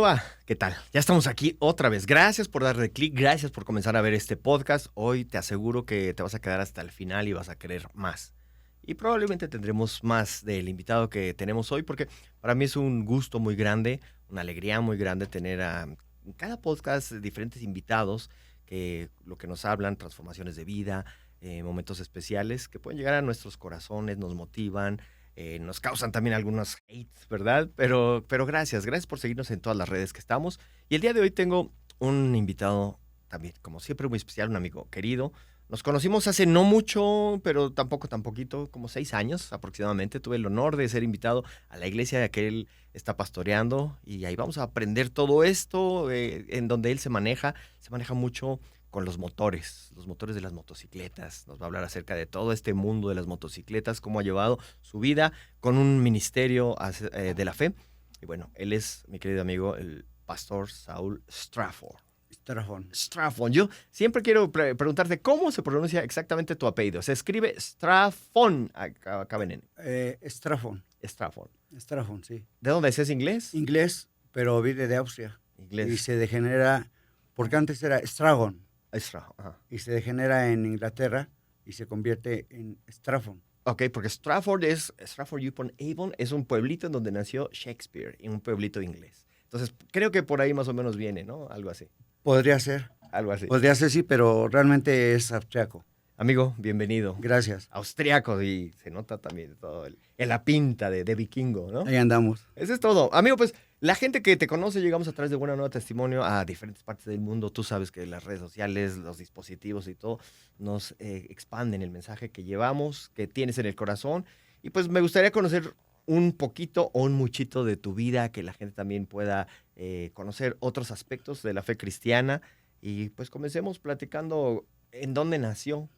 ¿Cómo va? ¿Qué tal? Ya estamos aquí otra vez. Gracias por darle clic, gracias por comenzar a ver este podcast. Hoy te aseguro que te vas a quedar hasta el final y vas a querer más. Y probablemente tendremos más del invitado que tenemos hoy, porque para mí es un gusto muy grande, una alegría muy grande tener en cada podcast diferentes invitados que lo que nos hablan, transformaciones de vida, momentos especiales que pueden llegar a nuestros corazones, nos motivan. Nos causan también algunos hates, ¿verdad? Pero gracias por seguirnos en todas las redes que estamos. Y el día de hoy tengo un invitado también, como siempre, muy especial, un amigo querido. Nos conocimos hace no mucho, pero tampoco tan poquito, como 6 años aproximadamente. Tuve el honor de ser invitado a la iglesia que él está pastoreando y ahí vamos a aprender todo esto en donde él se maneja mucho con los motores de las motocicletas. Nos va a hablar acerca de todo este mundo de las motocicletas, cómo ha llevado su vida con un ministerio de la fe. Y bueno, él es mi querido amigo, el pastor Saúl Strafford. Strafford. Yo siempre quiero preguntarte cómo se pronuncia exactamente tu apellido. Se escribe Strafford. Acá ven. Strafford. Strafford. Strafford, sí. ¿De dónde es? ¿Es inglés? Inglés, pero viene de Austria. Inglés. Y se degenera, porque antes era Stragon. Strafford, ajá. Y se degenera en Inglaterra y se convierte en Strafford. Ok, porque Stratford upon Avon es un pueblito en donde nació Shakespeare, en un pueblito inglés. Entonces, creo que por ahí más o menos viene, ¿no? Algo así. Podría ser. Algo así. Podría ser, sí, pero realmente es austriaco. Amigo, bienvenido. Gracias. Austriaco, y se nota también todo la pinta de vikingo, ¿no? Ahí andamos. Eso es todo. Amigo, pues, la gente que te conoce, llegamos a través de Buena Nueva Testimonio a diferentes partes del mundo. Tú sabes que las redes sociales, los dispositivos y todo nos expanden el mensaje que llevamos, que tienes en el corazón. Y pues me gustaría conocer un poquito o un muchito de tu vida, que la gente también pueda conocer otros aspectos de la fe cristiana. Y pues comencemos platicando en dónde nació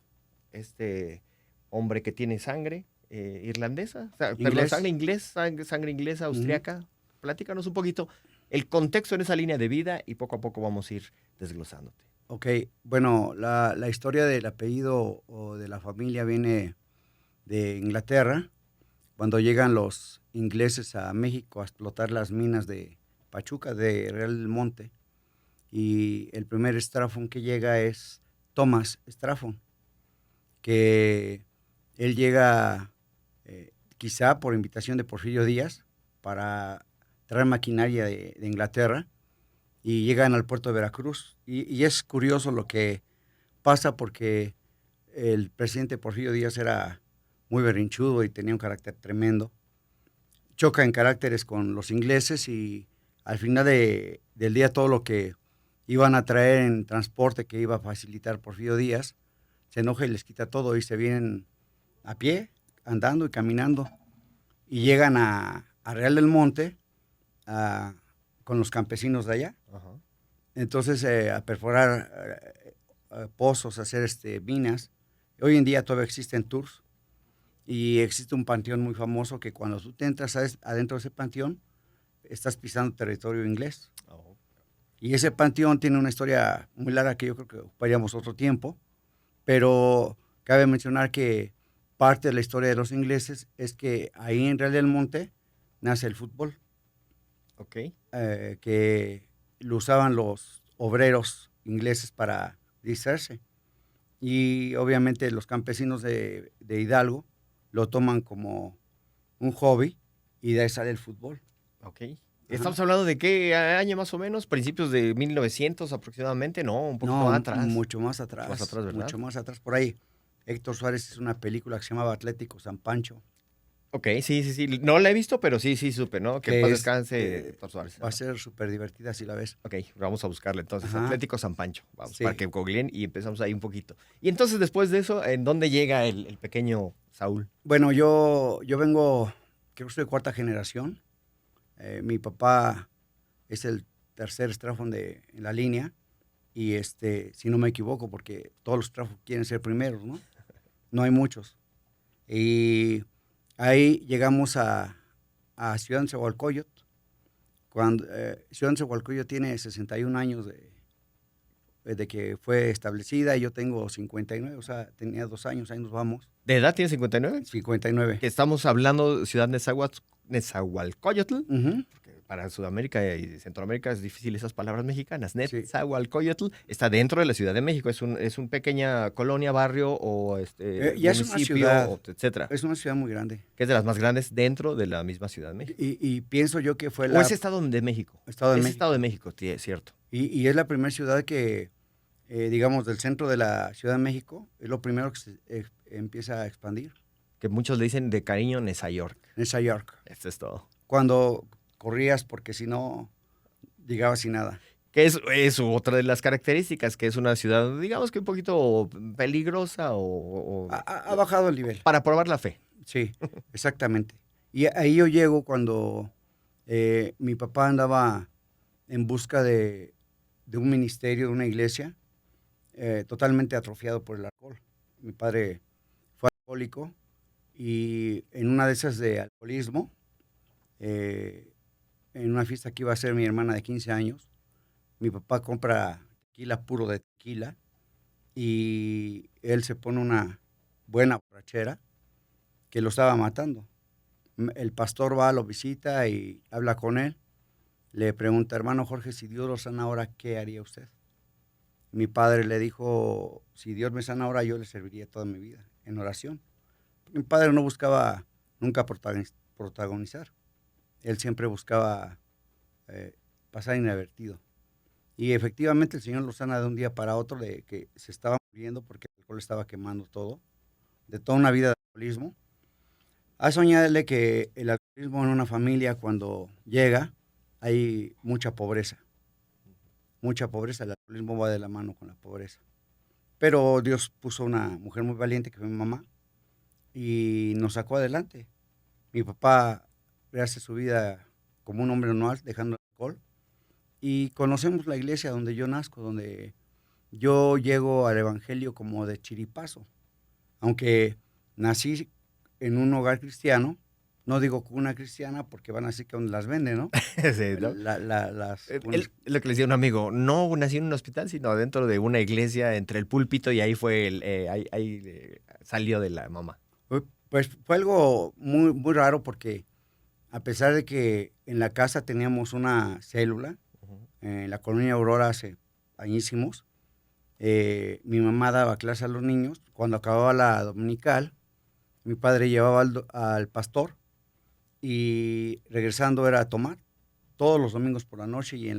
este hombre que tiene sangre irlandesa, perdón, sangre inglesa, austriaca. Platícanos un poquito el contexto en esa línea de vida y poco a poco vamos a ir desglosándote. Ok, bueno, la historia del apellido o de la familia viene de Inglaterra, cuando llegan los ingleses a México a explotar las minas de Pachuca, de Real del Monte, y el primer Strafford que llega es Thomas Strafford, que él llega quizá por invitación de Porfirio Díaz para traer maquinaria de Inglaterra, y llegan al puerto de Veracruz. Y es curioso lo que pasa porque el presidente Porfirio Díaz era muy berrinchudo y tenía un carácter tremendo. Choca en caracteres con los ingleses y al final del día todo lo que iban a traer en transporte que iba a facilitar Porfirio Díaz, se enoja y les quita todo y se vienen a pie, andando y caminando. Y llegan a Real del Monte con los campesinos de allá. Ajá. Entonces a perforar pozos, a hacer minas. Hoy en día todavía existen tours y existe un panteón muy famoso que cuando tú te entras adentro de ese panteón, estás pisando territorio inglés. Oh. Y ese panteón tiene una historia muy larga que yo creo que ocuparíamos otro tiempo, pero cabe mencionar que parte de la historia de los ingleses es que ahí en Real del Monte nace el fútbol. Ok. Que lo usaban los obreros ingleses para distraerse. Y obviamente los campesinos de Hidalgo lo toman como un hobby y de ahí sale el fútbol. Ok. ¿Estamos hablando de qué año más o menos? ¿Principios de 1900 aproximadamente? No, un poquito más atrás. Mucho más atrás. Más atrás, ¿verdad? Mucho más atrás. Por ahí, Héctor Suárez hizo una película que se llamaba Atlético San Pancho. Ok, sí. No la he visto, pero sí supe, ¿no? Que paz descanse Héctor Suárez. Va a ser súper divertida si la ves. Ok, vamos a buscarla entonces. Ajá. Atlético San Pancho. Vamos, Sí. para que googleen y empezamos ahí un poquito. Y entonces, después de eso, ¿en dónde llega el pequeño Saúl? Bueno, yo vengo, creo que soy de cuarta generación. Mi papá es el tercer Strafford en la línea. Y si no me equivoco, porque todos los Strafford quieren ser primeros, ¿no? No hay muchos. Y ahí llegamos a Ciudad Nezahualcóyotl. Cuando Ciudad Nezahualcóyotl tiene 61 años de que fue establecida, y yo tengo 59, o sea, tenía 2 años, ahí nos vamos. ¿De edad tiene 59? 59. Que estamos hablando de Ciudad Nezahualcóyotl. Uh-huh. Porque para Sudamérica y Centroamérica es difícil esas palabras mexicanas. Sí. Netzahualcóyotl está dentro de la Ciudad de México. Es un pequeña colonia, barrio o Ya es una municipio, ciudad, etcétera. es una ciudad muy grande. Que es de las más grandes dentro de la misma Ciudad de México. Y pienso yo que fue O es Estado de México. Estado de Es México. Estado de México, es cierto. Y es la primera ciudad que, digamos, del centro de la Ciudad de México, es lo primero que se empieza a expandir. Que muchos le dicen de cariño Nueva York. Nueva York. Esto es todo. Cuando corrías, porque si no, llegabas sin nada. Que es otra de las características, que es una ciudad, digamos que un poquito peligrosa Ha bajado el nivel. para probar la fe. Sí, exactamente. Y ahí yo llego cuando mi papá andaba en busca de un ministerio, de una iglesia, totalmente atrofiado por el alcohol. Mi padre fue alcohólico y en una de esas de alcoholismo, en una fiesta que iba a hacer mi hermana de 15 años, mi papá compra tequila puro de tequila y él se pone una buena borrachera que lo estaba matando. El pastor va, lo visita y habla con él. Le pregunta, hermano Jorge, si Dios lo sana ahora, ¿qué haría usted? Mi padre le dijo, si Dios me sana ahora, yo le serviría toda mi vida en oración. Mi padre no buscaba nunca protagonizar. Él siempre buscaba pasar inadvertido. Y efectivamente el Señor lo sana de un día para otro, de que se estaba muriendo porque el alcohol estaba quemando todo, de toda una vida de alcoholismo. A eso añádele que el alcoholismo en una familia cuando llega hay mucha pobreza. Mucha pobreza, el alcoholismo va de la mano con la pobreza. Pero Dios puso una mujer muy valiente que fue mi mamá y nos sacó adelante. Mi papá hace su vida como un hombre normal, dejando el alcohol. Y conocemos la iglesia donde yo nazco, donde yo llego al evangelio como de chiripazo. Aunque nací en un hogar cristiano, no digo cuna cristiana porque van a decir que donde las venden, ¿no? Sí, ¿no? Lo que le decía un amigo, no nací en un hospital, sino dentro de una iglesia, entre el púlpito, y ahí fue salió de la mamá. Pues fue algo muy, muy raro porque a pesar de que en la casa teníamos una célula, en la colonia Aurora hace añísimos, mi mamá daba clase a los niños. Cuando acababa la dominical, mi padre llevaba al pastor y regresando era a tomar todos los domingos por la noche y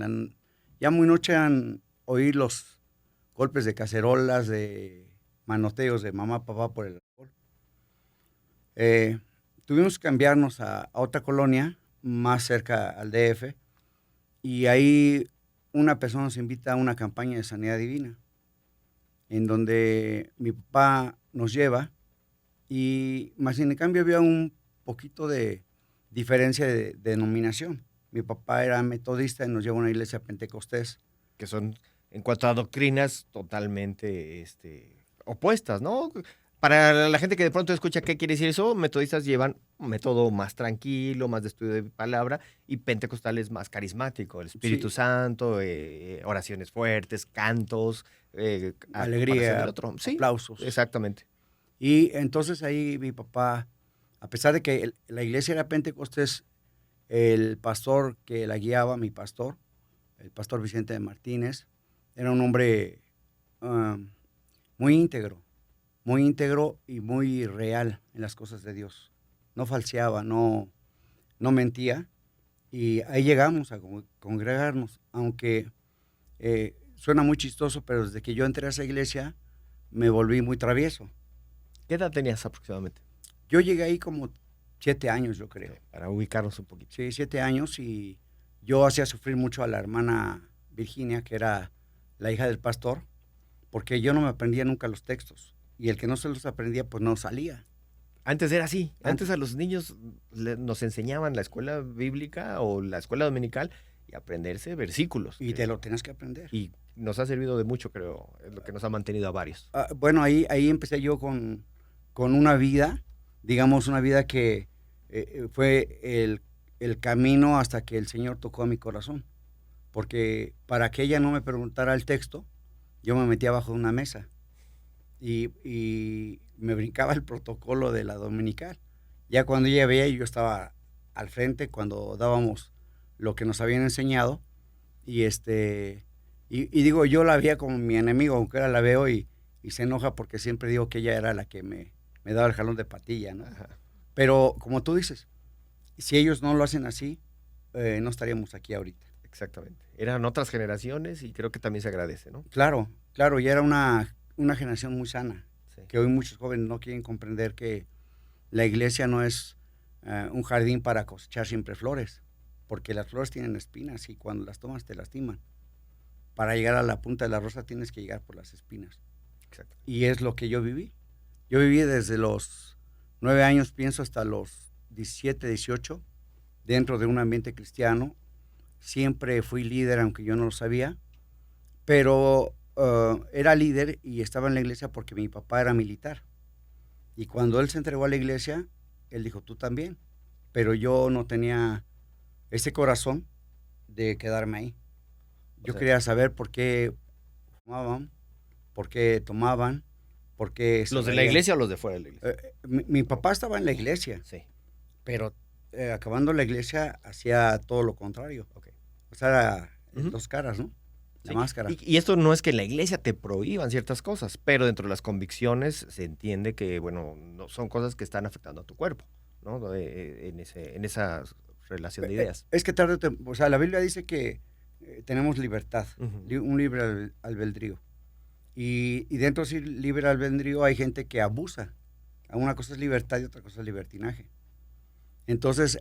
ya muy noche eran oír los golpes de cacerolas, de manoteos de mamá, papá por el alcohol. Tuvimos que cambiarnos a otra colonia más cerca al DF y ahí una persona nos invita a una campaña de sanidad divina en donde mi papá nos lleva y más en cambio había un poquito de diferencia de denominación. Mi papá era metodista y nos lleva a una iglesia pentecostés. Que son, en cuanto a doctrinas, totalmente opuestas, ¿no? Para la gente que de pronto escucha qué quiere decir eso, metodistas llevan un método más tranquilo, más de estudio de palabra, y pentecostal es más carismático, el Espíritu Santo, oraciones fuertes, cantos, alegría, sí, aplausos. Exactamente. Y entonces ahí mi papá, a pesar de que la iglesia era pentecostés, el pastor que la guiaba, mi pastor, el pastor Vicente de Martínez, era un hombre muy íntegro y muy real en las cosas de Dios. No falseaba, no mentía. Y ahí llegamos a congregarnos, aunque suena muy chistoso, pero desde que yo entré a esa iglesia me volví muy travieso. ¿Qué edad tenías aproximadamente? Yo llegué ahí como 7 años, yo creo. Para ubicarnos un poquito. Sí, 7 años y yo hacía sufrir mucho a la hermana Virginia, que era la hija del pastor, porque yo no me aprendía nunca los textos. Y el que no se los aprendía, pues no salía. Antes era así. Antes a los niños nos enseñaban la escuela bíblica o la escuela dominical y aprenderse versículos. Y te lo tienes que aprender. Y nos ha servido de mucho, creo. Es lo que nos ha mantenido a varios. Bueno, ahí empecé yo con una vida, digamos, una vida que fue el camino hasta que el Señor tocó a mi corazón. Porque para que ella no me preguntara el texto, yo me metía abajo de una mesa. Y me brincaba el protocolo de la dominical. Ya cuando ella veía, yo estaba al frente cuando dábamos lo que nos habían enseñado. Y y digo, yo la veía como mi enemigo, aunque ahora la veo y se enoja porque siempre digo que ella era la que me daba el jalón de patilla, ¿no? Ajá. Pero como tú dices, si ellos no lo hacen así, no estaríamos aquí ahorita. Exactamente. Eran otras generaciones y creo que también se agradece, ¿no? Claro, claro, y era una generación muy sana, Sí. que hoy muchos jóvenes no quieren comprender que la iglesia no es un jardín para cosechar siempre flores, porque las flores tienen espinas y cuando las tomas te lastiman. Para llegar a la punta de la rosa tienes que llegar por las espinas. Exacto. Y es lo que yo viví. Yo viví desde los 9 años, pienso, hasta los 17, 18, dentro de un ambiente cristiano. Siempre fui líder, aunque yo no lo sabía, pero era líder y estaba en la iglesia porque mi papá era militar. Y cuando él se entregó a la iglesia, él dijo, tú también. Pero yo no tenía ese corazón de quedarme ahí. O Yo sea, quería saber por qué fumaban, por qué tomaban, por qué se ¿los de la reían. iglesia o los de fuera de la iglesia? Mi papá estaba en la iglesia, Sí. pero acabando la iglesia hacía todo lo contrario. Ok. O sea, era Ujú. dos caras, ¿no? La Sí. máscara. Y esto no es que en la iglesia te prohíban ciertas cosas, pero dentro de las convicciones se entiende que, bueno, no son cosas que están afectando a tu cuerpo, ¿no? En esa relación de ideas. Es que o sea, la Biblia dice que tenemos libertad, Ujú. un libre albedrío. Y dentro de ese libre albedrío hay gente que abusa. Una cosa es libertad y otra cosa es libertinaje. Entonces,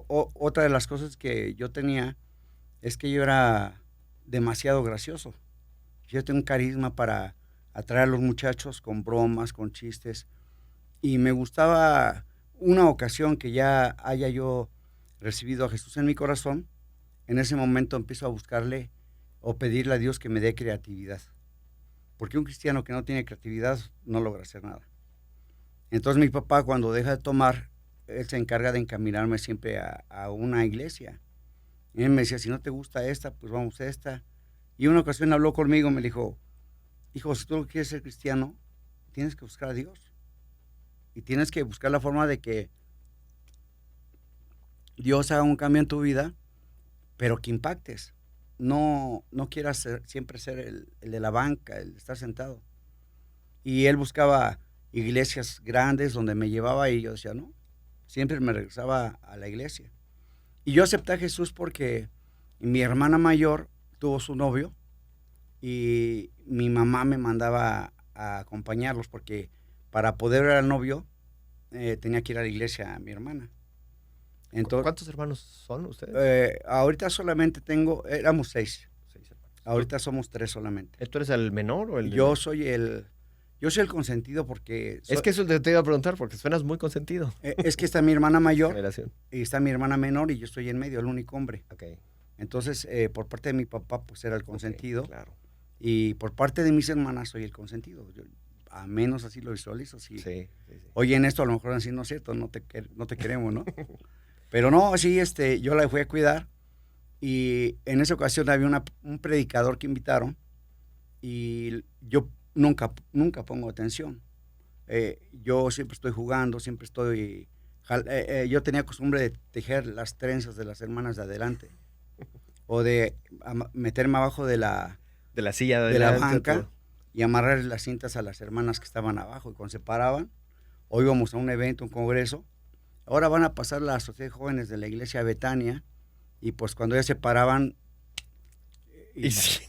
otra de las cosas que yo tenía es que yo era demasiado gracioso. Yo tengo un carisma para atraer a los muchachos con bromas, con chistes. Y me gustaba una ocasión que ya haya yo recibido a Jesús en mi corazón, en ese momento empiezo a buscarle o pedirle a Dios que me dé creatividad. Porque un cristiano que no tiene creatividad no logra hacer nada. Entonces mi papá, cuando deja de tomar, él se encarga de encaminarme siempre a una iglesia. Y él me decía, si no te gusta esta, pues vamos a esta. Y una ocasión habló conmigo, me dijo, hijo, si tú quieres ser cristiano, tienes que buscar a Dios. Y tienes que buscar la forma de que Dios haga un cambio en tu vida, pero que impactes. No quieras siempre ser el de la banca, el de estar sentado. Y él buscaba iglesias grandes donde me llevaba y yo decía, no, siempre me regresaba a la iglesia. Y yo acepté a Jesús porque mi hermana mayor tuvo su novio y mi mamá me mandaba a acompañarlos porque para poder ver al novio tenía que ir a la iglesia a mi hermana. Entonces, ¿Cuántos hermanos son ustedes? ahorita solamente éramos 6, 6 hermanos. ahorita somos 3 solamente. ¿Tú eres el menor o el Yo soy el consentido porque Es que eso te iba a preguntar porque suenas muy consentido. es que está mi hermana mayor Generación. y está mi hermana menor y yo estoy en medio, el único hombre. Ok. Entonces, por parte de mi papá, pues era el consentido. Ok, claro. Y por parte de mis hermanas soy el consentido. Yo, a menos así lo visualizo. Sí. Sí. Oye, en esto a lo mejor así no es cierto, no te queremos, ¿no? Pero no, sí, yo la fui a cuidar y en esa ocasión había un predicador que invitaron y yo nunca pongo atención. Yo siempre estoy jugando, siempre estoy... yo tenía costumbre de tejer las trenzas de las hermanas de adelante o de meterme abajo de la silla de la adelante, banca todo. y amarrar las cintas a las hermanas que estaban abajo y cuando se paraban, o íbamos a un evento, un congreso, ahora van a pasar la Sociedad de Jóvenes de la Iglesia Betania y pues cuando ya se paraban Y sí.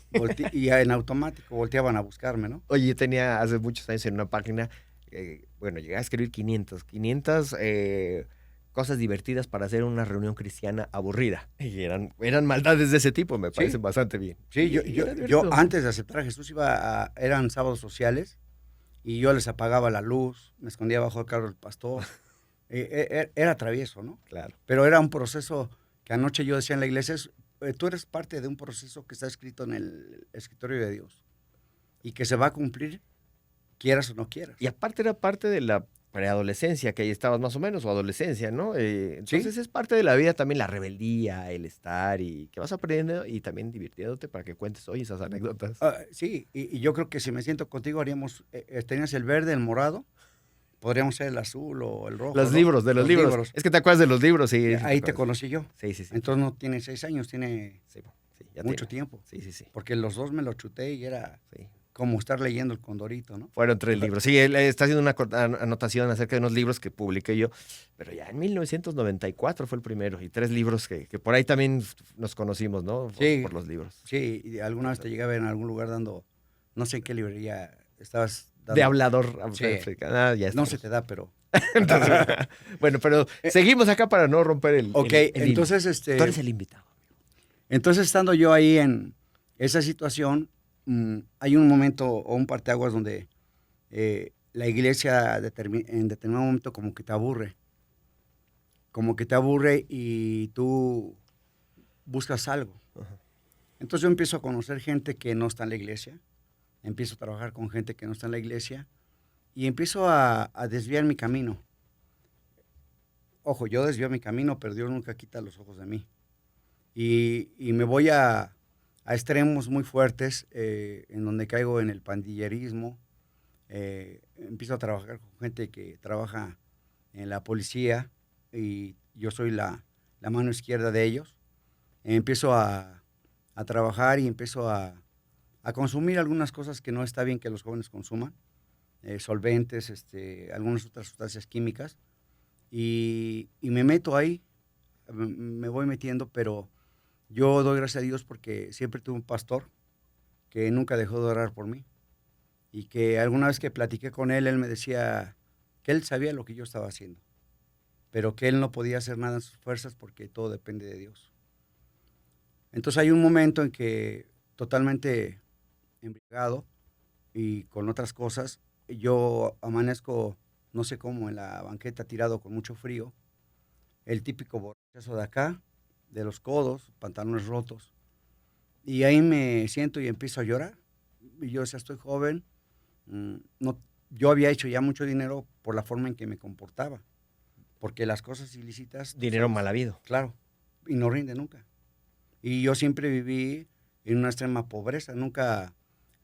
y en automático volteaban a buscarme, ¿no? Oye, yo tenía hace muchos años en una página, bueno, llegué a escribir 500 cosas divertidas para hacer una reunión cristiana aburrida. Y eran maldades de ese tipo, me parecen bastante bien. Sí, Y era yo divertido. antes de acertar a Jesús eran sábados sociales y yo les apagaba la luz, me escondía bajo el carro del pastor. Era travieso, ¿no? Claro. Pero era un proceso que anoche yo decía en la iglesia, tú eres parte de un proceso que está escrito en el escritorio de Dios y que se va a cumplir, quieras o no quieras. Y aparte era parte de la preadolescencia, que ahí estabas más o menos, o adolescencia, ¿no? Entonces es parte de la vida también la rebeldía, el estar y que vas aprendiendo y también divirtiéndote para que cuentes hoy esas anécdotas. Sí, y yo creo que si me siento contigo haríamos, tenías el verde, el morado podríamos ser el azul o el rojo. Los ¿no? libros, de los libros. Es que te acuerdas de los libros, sí. Ahí te conocí yo. Sí, sí, sí. Entonces no tiene 6 años, tiene ya mucho tiempo. Sí, sí, sí. Porque los dos me lo chuté y era como estar leyendo el Condorito, ¿no? Fueron 3 libros. Sí, él está haciendo una anotación acerca de unos libros que publiqué yo, pero ya en 1994 fue el primero, y 3 libros que por ahí también nos conocimos, ¿no? Por los libros. Sí, y alguna vez te llegué a ver en algún lugar dando, no sé en qué librería estabas dando. De hablador. Sí. Ya no se te da, pero... Entonces, bueno, pero seguimos acá para no romper el... Ok, entonces... Tú eres el invitado. Entonces, estando yo ahí en esa situación, hay un momento o un parteaguas donde la iglesia en determinado momento como que te aburre. Como que te aburre y tú buscas algo. Ajá. Entonces yo empiezo a conocer gente que no está en la iglesia, empiezo a trabajar con gente que no está en la iglesia y empiezo a desviar mi camino. Ojo, yo desvío mi camino, pero Dios nunca quita los ojos de mí. Y me voy a extremos muy fuertes, en donde caigo en el pandillerismo. Empiezo a trabajar con gente que trabaja en la policía y yo soy la mano izquierda de ellos. Empiezo a trabajar y empiezo a consumir algunas cosas que no está bien que los jóvenes consuman, solventes, algunas otras sustancias químicas, y me meto ahí, me voy metiendo, pero yo doy gracias a Dios porque siempre tuve un pastor que nunca dejó de orar por mí, y que alguna vez que platiqué con él, él me decía que él sabía lo que yo estaba haciendo, pero que él no podía hacer nada en sus fuerzas porque todo depende de Dios. Entonces hay un momento en que totalmente embriagado y con otras cosas, yo amanezco, no sé cómo, en la banqueta tirado con mucho frío, el típico borrachazo de acá, de los codos, pantalones rotos, y ahí me siento y empiezo a llorar. Y yo, estoy joven, no, yo había hecho ya mucho dinero por la forma en que me comportaba, porque las cosas ilícitas... Dinero mal habido. Claro, y no rinde nunca. Y yo siempre viví en una extrema pobreza, nunca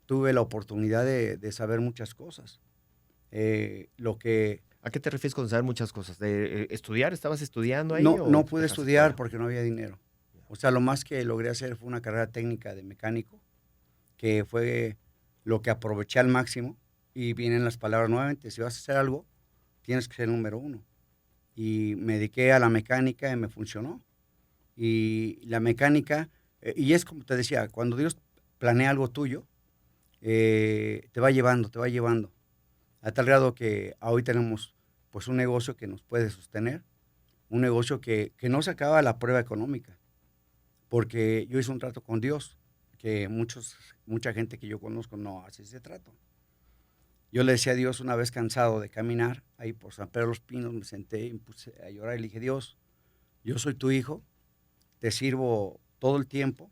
tuve la oportunidad de saber muchas cosas. ¿A qué te refieres con saber muchas cosas? ¿De estudiar? ¿Estabas estudiando ahí? No pude estudiar porque no había dinero. O sea, lo más que logré hacer fue una carrera técnica de mecánico, que fue lo que aproveché al máximo. Y vienen las palabras nuevamente: si vas a hacer algo, tienes que ser el número 1. Y me dediqué a la mecánica y me funcionó. Y la mecánica, y es como te decía, cuando Dios planea algo tuyo, te va llevando, a tal grado que hoy tenemos pues un negocio que nos puede sostener, un negocio que no se acaba la prueba económica, porque yo hice un trato con Dios, que mucha gente que yo conozco no hace ese trato. Yo le decía a Dios, una vez cansado de caminar, ahí por San Pedro de los Pinos, me senté y me puse a llorar y le dije: Dios, yo soy tu hijo, te sirvo todo el tiempo,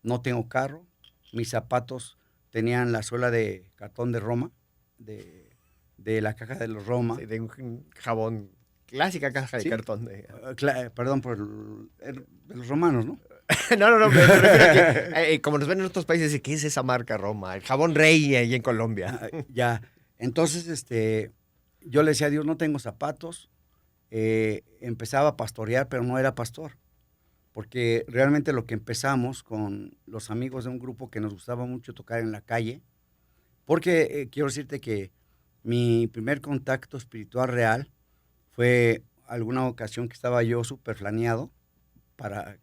no tengo carro, mis zapatos tenían la suela de cartón de Roma, de la caja de los Roma. Sí, de un jabón, clásica caja de cartón. Perdón, de los romanos, ¿no? No, me refiero a que, como nos ven en otros países, ¿qué es esa marca Roma? El jabón Rey ahí en Colombia. Ya, entonces yo le decía a Dios, no tengo zapatos, empezaba a pastorear, pero no era pastor, porque realmente lo que empezamos con los amigos de un grupo que nos gustaba mucho tocar en la calle, porque quiero decirte que mi primer contacto espiritual real fue alguna ocasión que estaba yo súper flaneado.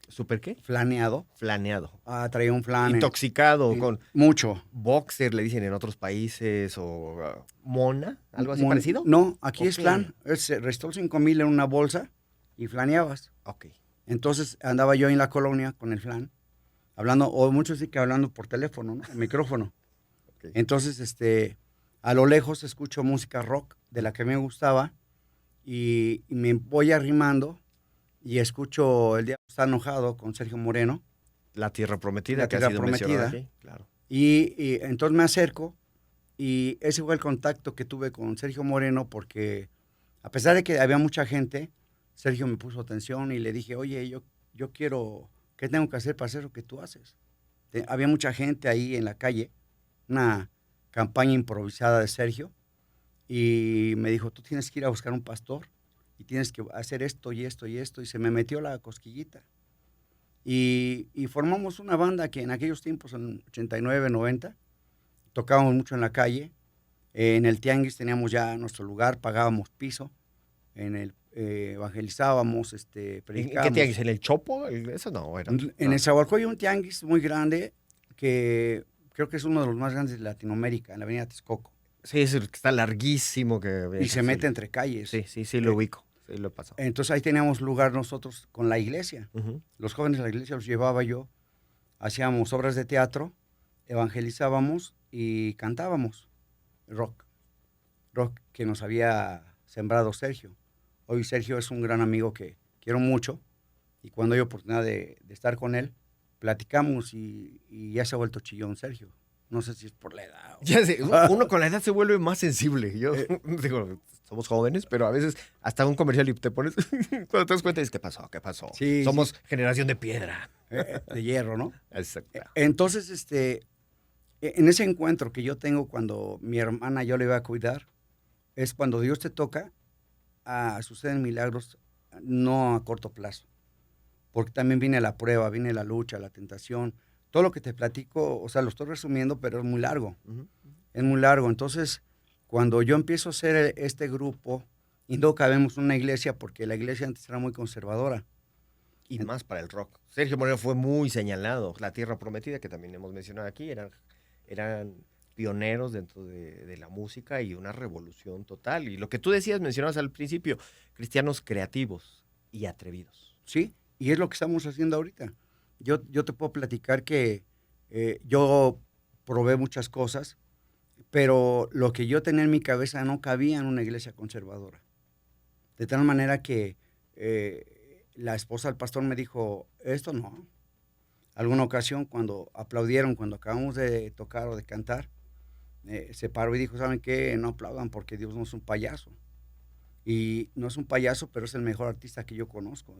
¿Súper qué? Flaneado. Flaneado. Traía un flan. Intoxicado con... Mucho. Boxer, le dicen en otros países, o mona, algo así parecido. No, aquí es flan. Restol 5000 en una bolsa y flaneabas. Ok. Entonces andaba yo en la colonia con el flan, hablando, o muchos sí que hablando por teléfono, ¿no? El micrófono. Okay. Entonces, a lo lejos escucho música rock de la que me gustaba y me voy arrimando y escucho El Diablo está enojado con Sergio Moreno. La Tierra Prometida, que ha sido mencionada aquí, claro. Y entonces me acerco y ese fue el contacto que tuve con Sergio Moreno, porque a pesar de que había mucha gente, Sergio me puso atención y le dije: oye, yo quiero, ¿qué tengo que hacer para hacer lo que tú haces? Había mucha gente ahí en la calle, una campaña improvisada de Sergio, y me dijo, tú tienes que ir a buscar un pastor y tienes que hacer esto y esto y esto, y se me metió la cosquillita. Y formamos una banda que en aquellos tiempos, en 89, 90, tocábamos mucho en la calle. En el tianguis teníamos ya nuestro lugar, pagábamos piso, evangelizábamos, ¿En qué tianguis? predicábamos. ¿En el Chopo? Eso no, era. En No. el Zahualcóyotl hay un tianguis muy grande que creo que es uno de los más grandes de Latinoamérica, en la avenida Texcoco. Sí, es el que está larguísimo. Y se mete entre calles. Sí, lo ubico. Sí, lo he pasado. Entonces ahí teníamos lugar nosotros con la iglesia. Ujú. Los jóvenes de la iglesia los llevaba yo, hacíamos obras de teatro, evangelizábamos y cantábamos rock que nos había sembrado Sergio. Hoy Sergio es un gran amigo que quiero mucho y cuando hay oportunidad de estar con él, platicamos y ya se ha vuelto chillón Sergio. No sé si es por la edad. Ya sé, uno con la edad se vuelve más sensible. Yo digo, somos jóvenes, pero a veces hasta un comercial y te pones, cuando te das cuenta, dices, ¿qué pasó? ¿Qué pasó? Sí, Somos sí. generación de piedra. De hierro, ¿no? Exacto. Entonces, en ese encuentro que yo tengo cuando mi hermana yo le iba a cuidar, es cuando Dios te toca, suceden milagros, no a corto plazo. Porque también viene la prueba, viene la lucha, la tentación. Todo lo que te platico, o sea, lo estoy resumiendo, pero es muy largo. Ujú. Es muy largo. Entonces, cuando yo empiezo a hacer este grupo, y no cabemos en una iglesia, porque la iglesia antes era muy conservadora. Y más para el rock. Sergio Moreno fue muy señalado. La Tierra Prometida, que también hemos mencionado aquí, eran pioneros dentro de la música y una revolución total. Y lo que tú decías, mencionabas al principio, cristianos creativos y atrevidos. ¿Sí? Y es lo que estamos haciendo ahorita. Yo te puedo platicar que yo probé muchas cosas, pero lo que yo tenía en mi cabeza no cabía en una iglesia conservadora. De tal manera que la esposa del pastor me dijo, esto no. Alguna ocasión cuando aplaudieron, cuando acabamos de tocar o de cantar, se paró y dijo, ¿saben qué? No aplaudan porque Dios no es un payaso. Y no es un payaso, pero es el mejor artista que yo conozco.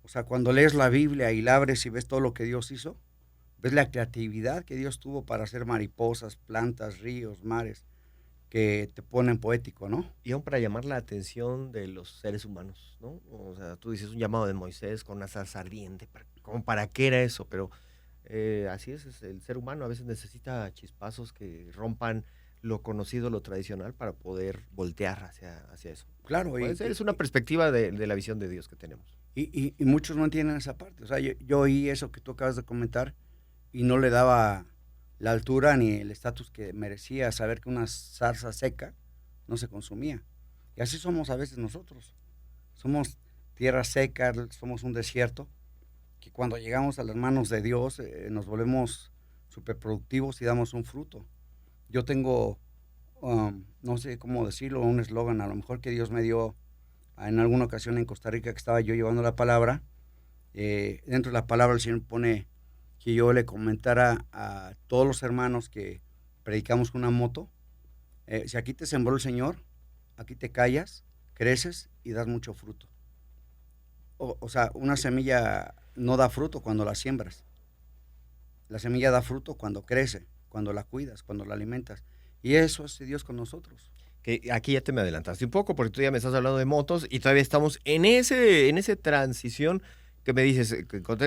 O sea, cuando lees la Biblia y la abres y ves todo lo que Dios hizo, ves la creatividad que Dios tuvo para hacer mariposas, plantas, ríos, mares, que te ponen poético, ¿no? Y aún para llamar la atención de los seres humanos, ¿no? O sea, tú dices un llamado de Moisés con una zarza ardiente. ¿Cómo para qué era eso? Pero así es el ser humano. A veces necesita chispazos que rompan lo conocido, lo tradicional, para poder voltear hacia eso. Claro, Puede ser, es una perspectiva de la visión de Dios que tenemos. y muchos no entienden esa parte. O sea, yo oí eso que tú acabas de comentar y no le daba la altura ni el estatus que merecía saber que una zarza seca no se consumía. Y así somos a veces nosotros. Somos tierra seca, somos un desierto, que cuando llegamos a las manos de Dios nos volvemos superproductivos y damos un fruto. Yo tengo, no sé cómo decirlo, un eslogan a lo mejor que Dios me dio en alguna ocasión en Costa Rica que estaba yo llevando la palabra. Dentro de la palabra el Señor pone que yo le comentara a todos los hermanos que predicamos con una moto, si aquí te sembró el Señor, aquí te callas, creces y das mucho fruto. O sea, una semilla no da fruto cuando la siembras. La semilla da fruto cuando crece, cuando la cuidas, cuando la alimentas. Y eso hace Dios con nosotros. Que aquí ya te me adelantaste un poco, porque tú ya me estás hablando de motos y todavía estamos en esa transición que me dices,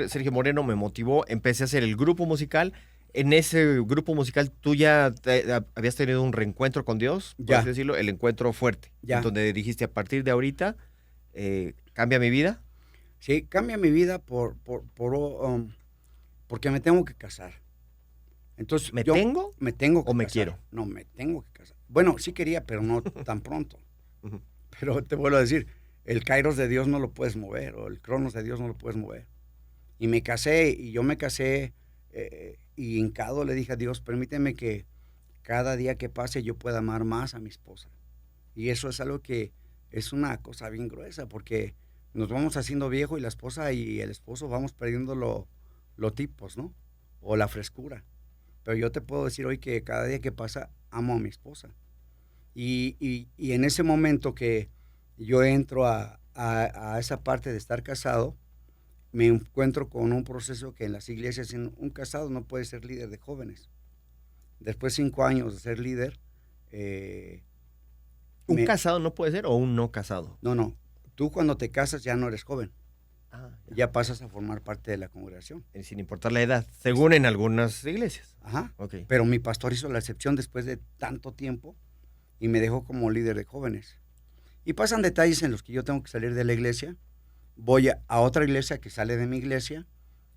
Sergio Moreno me motivó, empecé a hacer el grupo musical. En ese grupo musical, ¿tú ya habías tenido un reencuentro con Dios? Por Ya. así decirlo, el encuentro fuerte. Ya. En donde dijiste, a partir de ahorita, cambia mi vida. Sí, cambia mi vida porque me tengo que casar. Entonces, ¿Me tengo me tengo que o me casar. quiero? No, me tengo que casar. Bueno, sí quería, pero no tan pronto. Ujú. Pero te vuelvo a decir, el kairos de Dios no lo puedes mover, o el cronos de Dios no lo puedes mover. Y me casé, y yo me casé, y hincado le dije a Dios, permíteme que cada día que pase yo pueda amar más a mi esposa. Y eso es algo que es una cosa bien gruesa, porque nos vamos haciendo viejo y la esposa y el esposo vamos perdiendo los tipos, ¿no? O la frescura. Pero yo te puedo decir hoy que cada día que pasa amo a mi esposa. Y en ese momento que yo entro a esa parte de estar casado, me encuentro con un proceso que en las iglesias un casado no puede ser líder de jóvenes. Después de 5 años de ser líder, ¿Un casado no puede ser o un no casado? No. Tú cuando te casas ya no eres joven. Ya pasas a formar parte de la congregación. Sin importar la edad, según en algunas iglesias. Ajá. Okay. Pero mi pastor hizo la excepción después de tanto tiempo y me dejó como líder de jóvenes. Y pasan detalles en los que yo tengo que salir de la iglesia, voy a otra iglesia que sale de mi iglesia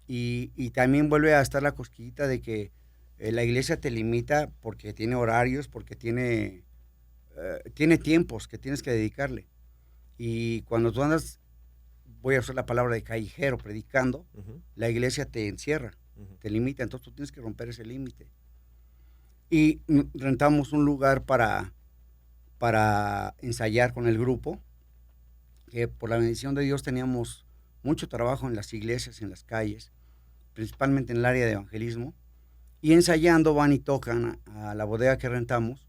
y también vuelve a estar la cosquillita de que la iglesia te limita porque tiene horarios, porque tiene tiempos que tienes que dedicarle. Y cuando tú andas, voy a usar la palabra de callejero, predicando, la iglesia te encierra, te limita, entonces tú tienes que romper ese límite. Y rentamos un lugar para ensayar con el grupo, que por la bendición de Dios teníamos mucho trabajo en las iglesias, en las calles, principalmente en el área de evangelismo, y ensayando van y tocan a la bodega que rentamos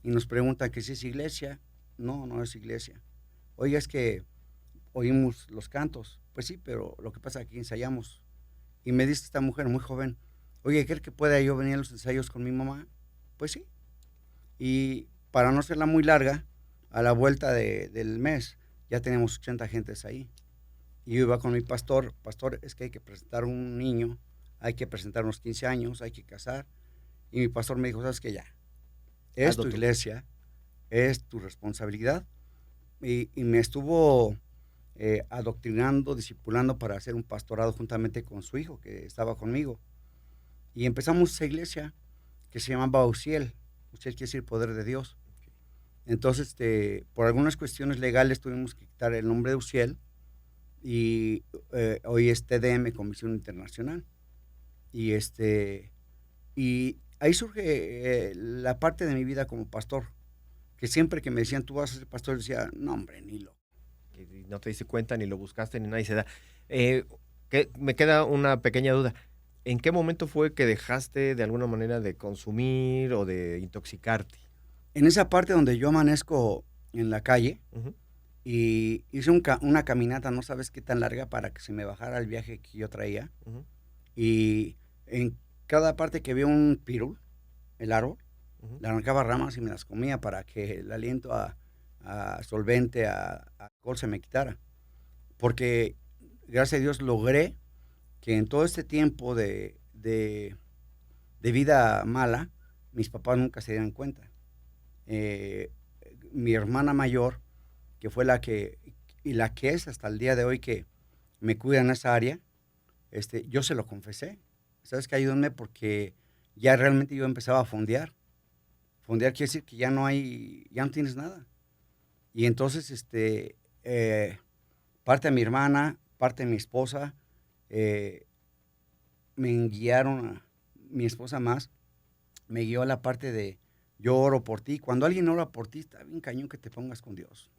y nos preguntan que si es iglesia. No es iglesia. Oiga, es que oímos los cantos. Pues sí, pero lo que pasa es que aquí ensayamos. Y me dice esta mujer muy joven, oye, ¿cree que pueda yo venir a los ensayos con mi mamá? Pues sí. Y para no hacerla muy larga, a la vuelta del mes ya tenemos 80 gentes ahí. Y yo iba con mi pastor, es que hay que presentar un niño, hay que presentar unos 15 años, hay que casar. Y mi pastor me dijo, ¿sabes qué? Ya, es tu iglesia, es tu responsabilidad. Y me estuvo adoctrinando, discipulando para hacer un pastorado juntamente con su hijo, que estaba conmigo. Y empezamos esa iglesia que se llamaba Uziel. Uziel quiere decir poder de Dios. Entonces, por algunas cuestiones legales tuvimos que quitar el nombre de Uziel y hoy es TDM, Comisión Internacional. Y ahí surge la parte de mi vida como pastor, que siempre que me decían, tú vas a ser pastor, yo decía, no hombre, ni lo. Y no te diste cuenta, ni lo buscaste, ni nadie se da. Me queda una pequeña duda. ¿En qué momento fue que dejaste de alguna manera de consumir o de intoxicarte? En esa parte donde yo amanezco en la calle, y hice una caminata, no sabes qué tan larga, para que se me bajara el viaje que yo traía. Y en cada parte que veo un pirul, el árbol, le arrancaba ramas y me las comía para que el aliento a solvente, a alcohol se me quitara. Porque, gracias a Dios, logré que en todo este tiempo de vida mala, mis papás nunca se dieran cuenta. Mi hermana mayor, que fue la que es hasta el día de hoy que me cuida en esa área, yo se lo confesé. ¿Sabes qué? Ayúdenme porque ya realmente yo empezaba a fondear. Fondear quiere decir que ya no tienes nada. Y entonces, parte de mi hermana, parte de mi esposa, me guiaron, mi esposa más, me guió a la parte de yo oro por ti. Cuando alguien ora por ti, está bien cañón que te pongas con Dios.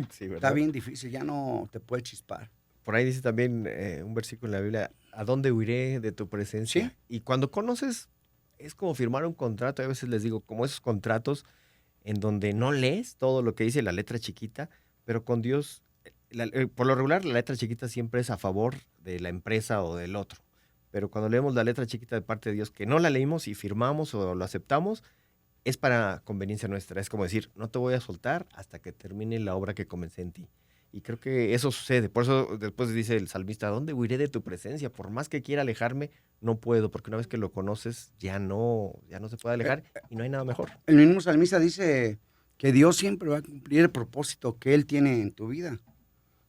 Sí, ¿verdad? Está bien difícil, ya no te puede chispar. Por ahí dice también un versículo en la Biblia, ¿a dónde huiré de tu presencia? ¿Sí? Y cuando conoces, es como firmar un contrato. A veces les digo, como esos contratos en donde no lees todo lo que dice la letra chiquita, pero con Dios, por lo regular, la letra chiquita siempre es a favor de la empresa o del otro. Pero cuando leemos la letra chiquita de parte de Dios, que no la leímos y firmamos o lo aceptamos, es para conveniencia nuestra. Es como decir, no te voy a soltar hasta que termine la obra que comencé en ti. Y creo que eso sucede. Por eso después dice el salmista, ¿a dónde huiré de tu presencia? Por más que quiera alejarme, no puedo, porque una vez que lo conoces, ya no se puede alejar y no hay nada mejor. El mismo salmista dice que Dios siempre va a cumplir el propósito que Él tiene en tu vida.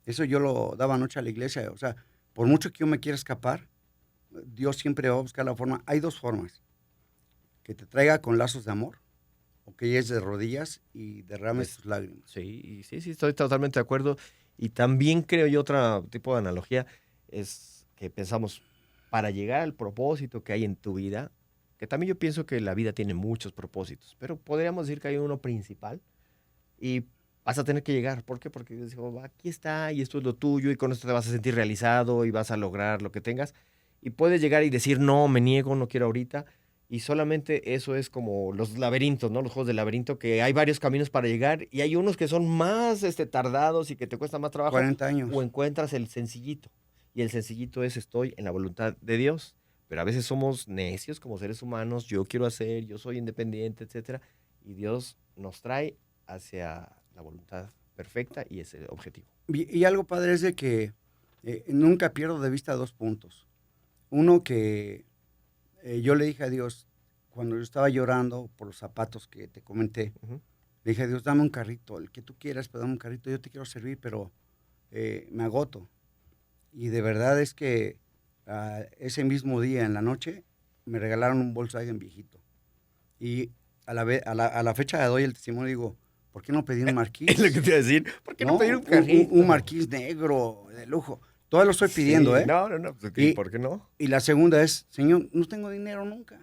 Eso yo lo daba anoche a la iglesia. O sea, por mucho que yo me quiera escapar, Dios siempre va a buscar la forma. Hay dos formas. Que te traiga con lazos de amor, o que llegues de rodillas y derrames tus lágrimas. Sí, estoy totalmente de acuerdo. Y también creo yo otro tipo de analogía es que pensamos, para llegar al propósito que hay en tu vida, que también yo pienso que la vida tiene muchos propósitos, pero podríamos decir que hay uno principal y vas a tener que llegar. ¿Por qué? Porque Dios dijo, aquí está y esto es lo tuyo y con esto te vas a sentir realizado y vas a lograr lo que tengas. Y puedes llegar y decir, no, me niego, no quiero ahorita. Y solamente eso es como los laberintos, ¿no? Los juegos de laberinto, que hay varios caminos para llegar y hay unos que son más tardados y que te cuesta más trabajo. 40 años. O encuentras el sencillito. Y el sencillito es estoy en la voluntad de Dios. Pero a veces somos necios como seres humanos. Yo quiero hacer, yo soy independiente, etcétera. Y Dios nos trae hacia la voluntad perfecta y ese objetivo. Y algo padre es de que nunca pierdo de vista 2 puntos. Uno que yo le dije a Dios, cuando yo estaba llorando por los zapatos que te comenté, Ujú. le dije a Dios, dame un carrito, el que tú quieras, pero dame un carrito, yo te quiero servir, pero me agoto. Y de verdad es que ese mismo día, en la noche, me regalaron un Volkswagen viejito. Y a la fecha doy el testimonio y digo, ¿por qué no pedí un Es lo que Marquís? te iba a decir. ¿Por qué no ¿No? pedir un carrito? Un Marquís negro, de lujo. Todo lo estoy pidiendo, Sí, ¿eh? no. Pues, ¿y por qué no? Y la segunda es, Señor, no tengo dinero nunca.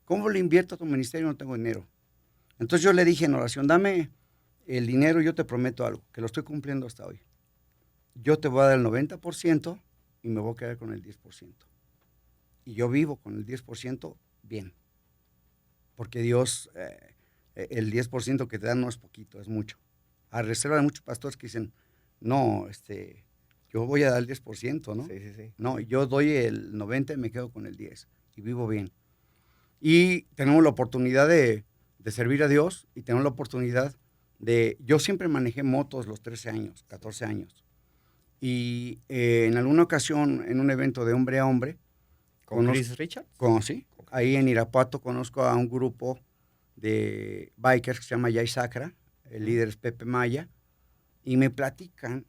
¿Cómo le invierto a tu ministerio? No tengo dinero. Entonces yo le dije en oración, dame el dinero y yo te prometo algo, que lo estoy cumpliendo hasta hoy. Yo te voy a dar el 90% y me voy a quedar con el 10%. Y yo vivo con el 10% bien. Porque Dios, el 10% que te dan no es poquito, es mucho. A reserva de muchos pastores que dicen, no, yo voy a dar el 10%, ¿no? Sí. No, yo doy el 90% y me quedo con el 10% y vivo bien. Y tenemos la oportunidad de servir a Dios y tenemos la oportunidad yo siempre manejé motos los 13 años, 14 años. Y en alguna ocasión, en un evento de hombre a hombre, ¿Con Chris Richards? Sí, ahí en Irapuato conozco a un grupo de bikers que se llama Yay Sacra, el líder es Pepe Maya, y me platican,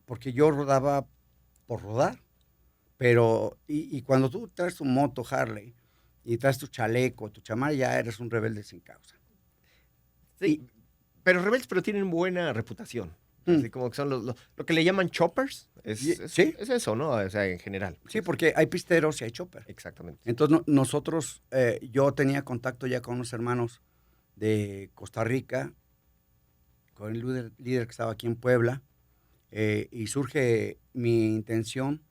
porque yo rodaba por rodar, pero, y cuando tú traes tu moto Harley, y traes tu chaleco, tu chamarra, ya eres un rebelde sin causa. Sí, pero rebeldes, pero tienen buena reputación. Así como que son lo que le llaman choppers. ¿Sí? Es eso, ¿no? O sea, en general. Sí, porque hay pisteros y hay chopper. Exactamente. Entonces nosotros, yo tenía contacto ya con unos hermanos de Costa Rica, con el líder que estaba aquí en Puebla, y surge mi intención,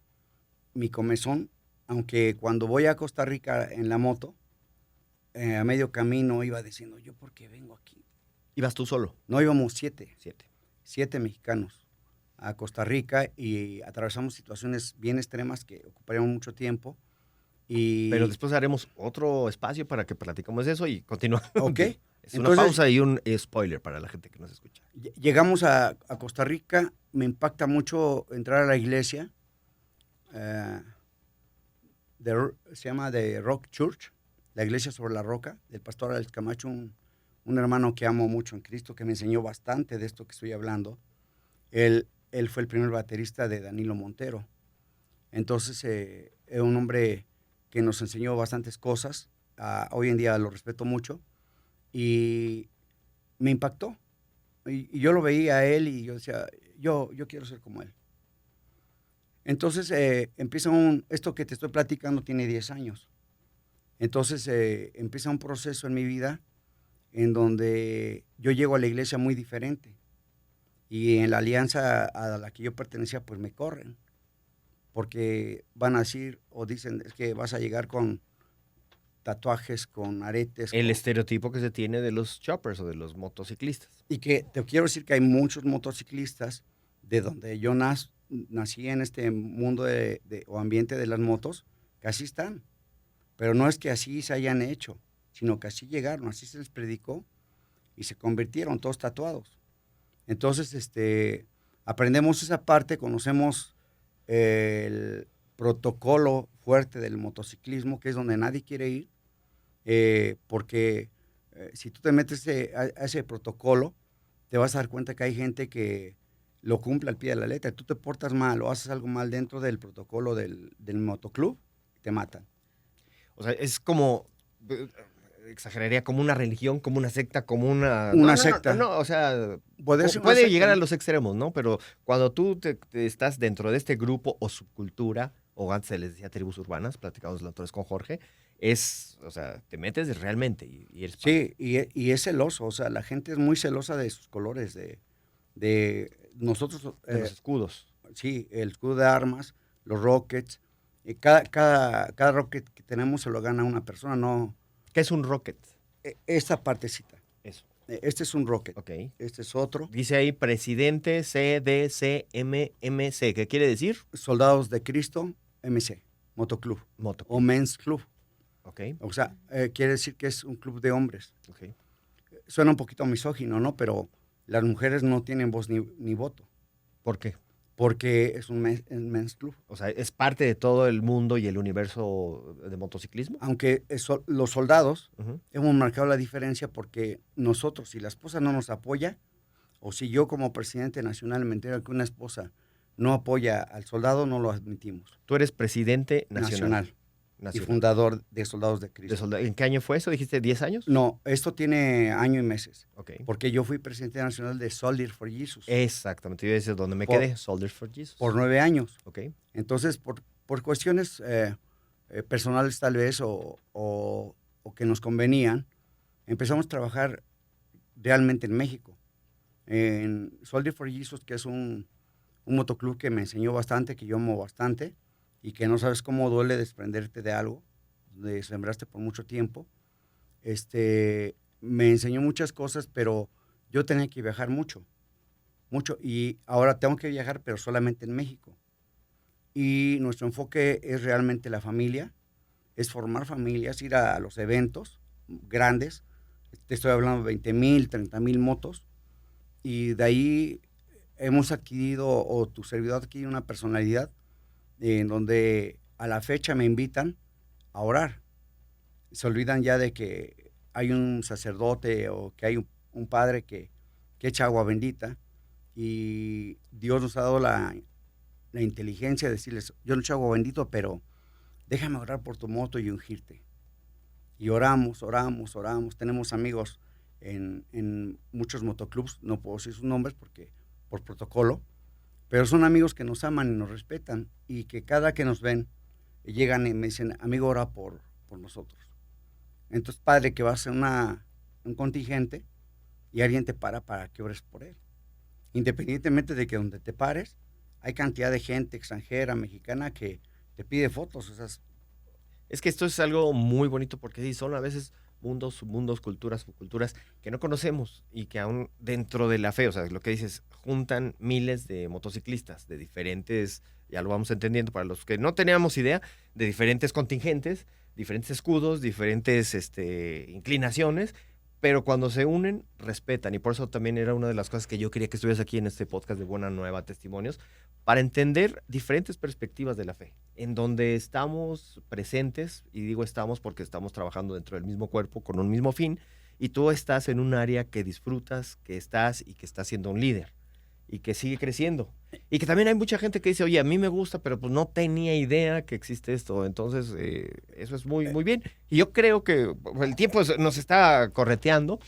mi comezón, aunque cuando voy a Costa Rica en la moto, a medio camino iba diciendo, ¿yo por qué vengo aquí? ¿Ibas tú solo? No, íbamos 7 7. mexicanos a Costa Rica y atravesamos situaciones bien extremas que ocuparían mucho tiempo. Pero después haremos otro espacio para que platicamos eso y continuamos. Ok. Es una pausa y un spoiler para la gente que nos escucha. Llegamos a Costa Rica, me impacta mucho entrar a la iglesia, se llama The Rock Church, la iglesia sobre la roca, del pastor Alex Camacho, un hermano que amo mucho en Cristo, que me enseñó bastante de esto que estoy hablando. Él fue el primer baterista de Danilo Montero. Entonces, es un hombre que nos enseñó bastantes cosas. Hoy en día lo respeto mucho. Y me impactó. Y yo lo veía a él y yo decía, yo quiero ser como él. Entonces, empieza esto que te estoy platicando tiene 10 años. Entonces, empieza un proceso en mi vida en donde yo llego a la iglesia muy diferente. Y en la alianza a la que yo pertenecía, pues me corren. Porque van a decir o dicen es que vas a llegar con tatuajes, con aretes. El estereotipo que se tiene de los choppers o de los motociclistas. Y que te quiero decir que hay muchos motociclistas de donde yo nací en este mundo o ambiente de las motos, que así están. Pero no es que así se hayan hecho, sino que así llegaron, así se les predicó y se convirtieron todos tatuados. Entonces, aprendemos esa parte, conocemos el protocolo fuerte del motociclismo, que es donde nadie quiere ir, porque si tú te metes a ese protocolo, te vas a dar cuenta que hay gente que lo cumple al pie de la letra. Tú te portas mal o haces algo mal dentro del protocolo del motoclub, te matan. O sea, es como, exageraría, como una religión, como una secta, como una... Una secta. No, o sea, Puede llegar a los extremos, ¿no? Pero cuando tú te estás dentro de este grupo o subcultura, o antes se les decía tribus urbanas, platicamos la otra vez con Jorge, o sea, te metes realmente y eres... Sí, y es celoso, o sea, la gente es muy celosa de sus colores, de nosotros... de los escudos. Sí, el escudo de armas, los rockets, cada rocket que tenemos se lo gana una persona, no... ¿Qué es un rocket? Esta partecita. Eso. Este es un rocket. Ok. Este es otro. Dice ahí presidente CDCMMC. ¿Qué quiere decir? Soldados de Cristo, MC, Motoclub. O Men's Club. Ok. O sea, quiere decir que es un club de hombres. Ok. suena un poquito misógino, ¿no? Pero las mujeres no tienen voz ni voto, ¿Por qué? porque es un men's club. O sea, es parte de todo el mundo y el universo de motociclismo. Aunque los soldados Ujú. hemos marcado la diferencia porque nosotros, si la esposa no nos apoya, o si yo como presidente nacional me entero que una esposa no apoya al soldado, no lo admitimos. Tú eres presidente nacional. Y Nacional. fundador de Soldados de Cristo. ¿En qué año fue eso? ¿Dijiste 10 años? No, esto tiene año y meses, Ok. porque yo fui presidente nacional de Soldier for Jesus Exactamente. Yo decía dónde me Por- quedé. Soldiers for Jesus. por 9 años. Ok. Entonces, por cuestiones personales tal vez o que nos convenían, empezamos a trabajar realmente en México. En Soldier for Jesus, que es un motoclub que me enseñó bastante, que yo amo bastante, y que no sabes cómo duele desprenderte de algo, de sembraste por mucho tiempo. Me enseñó muchas cosas, pero yo tenía que viajar mucho, y ahora tengo que viajar, pero solamente en México. Y nuestro enfoque es realmente la familia, es formar familias, ir a los eventos grandes, te estoy hablando de 20,000, 30,000 motos, y de ahí hemos adquirido, o tu servidor ha adquirido una personalidad en donde a la fecha me invitan a orar. Se olvidan ya de que hay un sacerdote o que hay un padre que echa agua bendita, y Dios nos ha dado la inteligencia de decirles, yo no echo agua bendito, pero déjame orar por tu moto y ungirte. Y oramos. Tenemos amigos en muchos motoclubs, no puedo decir sus nombres porque por protocolo, pero son amigos que nos aman y nos respetan, y que cada que nos ven llegan y me dicen, amigo, ora por nosotros. Entonces, padre, que va a ser un contingente y alguien te para que ores por él. Independientemente de que donde te pares, hay cantidad de gente extranjera, mexicana, que te pide fotos. O sea, Es que esto es algo muy bonito porque sí, son a veces mundos, submundos, culturas, subculturas que no conocemos y que aún dentro de la fe, o sea, lo que dices, juntan miles de motociclistas de diferentes, ya lo vamos entendiendo, para los que no teníamos idea, de diferentes contingentes, diferentes escudos, diferentes inclinaciones, pero cuando se unen, respetan. Y por eso también era una de las cosas que yo quería que estuvieras aquí en este podcast de Buena Nueva Testimonios, para entender diferentes perspectivas de la fe, en donde estamos presentes, y digo estamos porque estamos trabajando dentro del mismo cuerpo, con un mismo fin, y tú estás en un área que disfrutas, que estás y que estás siendo un líder, y que sigue creciendo. Y que también hay mucha gente que dice, oye, a mí me gusta, pero pues no tenía idea que existe esto. Entonces, eso es muy, muy bien. Y yo creo que el tiempo nos está correteando,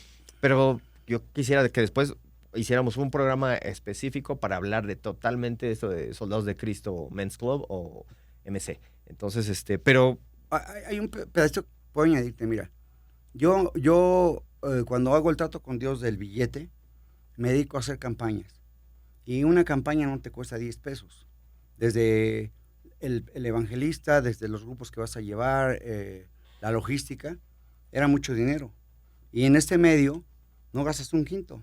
pero yo quisiera que después hiciéramos un programa específico para hablar de totalmente esto de Soldados de Cristo Men's Club o MC. Entonces, pero hay un pedacito que puedo añadirte, mira. Yo cuando hago el trato con Dios del billete, me dedico a hacer campañas. Y una campaña no te cuesta 10 pesos. Desde el evangelista, desde los grupos que vas a llevar, la logística, era mucho dinero. Y en este medio no gastas un quinto.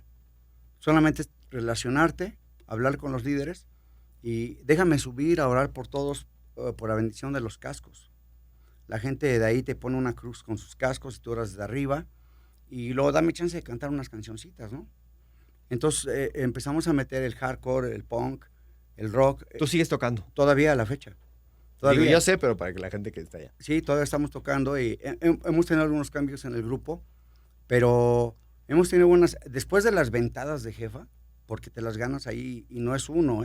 Solamente es relacionarte, hablar con los líderes, y déjame subir a orar por todos, por la bendición de los cascos. La gente de ahí te pone una cruz con sus cascos y tú oras desde arriba, y luego dame chance de cantar unas cancioncitas, ¿no? Entonces empezamos a meter el hardcore, el punk, el rock. tú sigues tocando. Todavía a la fecha. Digo, yo sé, pero para que la gente que está allá. Sí, todavía estamos tocando, y hemos tenido algunos cambios en el grupo, pero hemos tenido después de las ventadas de jefa, porque te las ganas ahí, y no es uno,